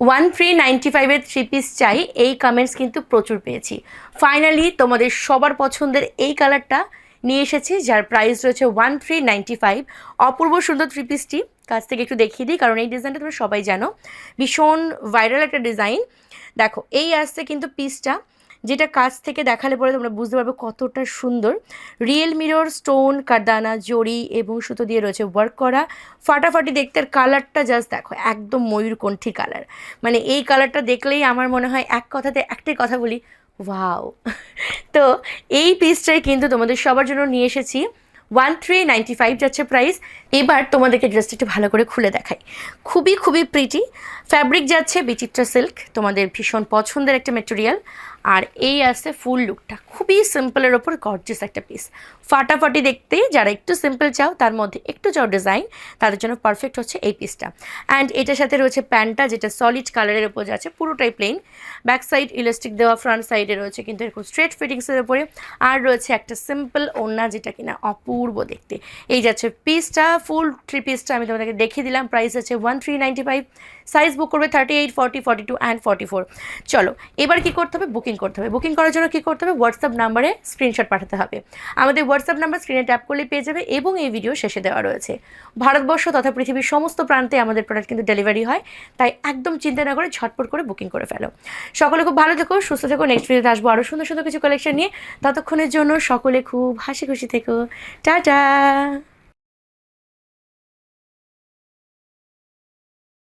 1395-এর 3 piece চাই, এই comments কিন্তু প্রচুর পেয়েছি। ফাইনালি তোমাদের সবার পছন্দের এই কালারটা নিয়ে এসেছি, যার প্রাইস রয়েছে 1395। অপূর্ব সুন্দর 3 পিসটি কাছ থেকে একটু দেখিয়ে দিই, কারণ এই ডিজাইনটা তোমরা সবাই জানো, ভীষণ ভাইরাল একটা ডিজাইন। দেখো এই আসছে কিন্তু পিসটা, যেটা কাছ থেকে দেখালে পরে তোমরা বুঝতে পারবে কতটা সুন্দর। রিয়েল মিরর, স্টোন, কারদানা, জড়ি এবং সুতো দিয়ে রয়েছে ওয়ার্ক করা, ফাটাফাটি দেখতে। আর কালারটা জাস্ট দেখো, একদম ময়ূরকণ্ঠী কালার। মানে এই কালারটা দেখলেই আমার মনে হয় এক কথাতে একটাই কথা বলি, ওয়াও। তো এই পিসটাই কিন্তু তোমাদের সবার জন্য নিয়ে এসেছি। 1395 যাচ্ছে প্রাইস। এবার তোমাদেরকে ড্রেসটা একটু ভালো করে খুলে দেখাই। খুবই খুবই প্রিটি ফ্যাব্রিক যাচ্ছে বিচিত্রা সিল্ক, তোমাদের ভীষণ পছন্দের একটা মেটেরিয়াল। আর এই আসছে ফুল লুকটা, খুবই সিম্পলের ওপর গর্জিয়াস একটা পিস, ফাটাফাটি দেখতে। যারা একটু সিম্পল চাও, তার মধ্যে একটু চাও ডিজাইন, তাদের জন্য পারফেক্ট হচ্ছে এই পিসটা। অ্যান্ড এটার সাথে রয়েছে প্যান্টটা, যেটা সলিড কালারের ওপর যাচ্ছে, পুরোটাই প্লেন। ব্যাক সাইড ইলাস্টিক দেওয়া, ফ্রন্ট সাইডে রয়েছে কিন্তু এরকম স্ট্রেট ফিটিংসের ওপরে। আর রয়েছে একটা সিম্পল ওড়না, যেটা কিনা অপূর্ব দেখতে। এই যাচ্ছে পিসটা, ফুল 3 পিসটা আমি তোমাদেরকে দেখিয়ে দিলাম। প্রাইস আছে 1395। সাইজ বুক করবে 38, 40, 42 অ্যান্ড 44। চলো এবার কি করতে হবে, বুকিং করতে হবে। বুকিং করার জন্য কী করতে হবে, হোয়াটসঅ্যাপ নাম্বারে স্ক্রিনশট পাঠাতে হবে। আমাদের হোয়াটসঅ্যাপ নাম্বার স্ক্রিনে ট্যাপ করলে পেয়ে যাবে, এবং এই ভিডিও শেষে দেওয়া রয়েছে। ভারতবর্ষ তথা পৃথিবীর সমস্ত প্রান্তে আমাদের প্রোডাক্ট কিন্তু ডেলিভারি হয়, তাই একদম চিন্তা না করে ঝটপট করে বুকিং করে ফেলো। সকলে খুব ভালো থেকো, সুস্থ থেকো। নেক্সট ভিডিওতে আসবো আরও সুন্দর সুন্দর কিছু কালেকশন নিয়ে। ততক্ষণের জন্য সকলে খুব হাসি খুশি থেকো। টাটা।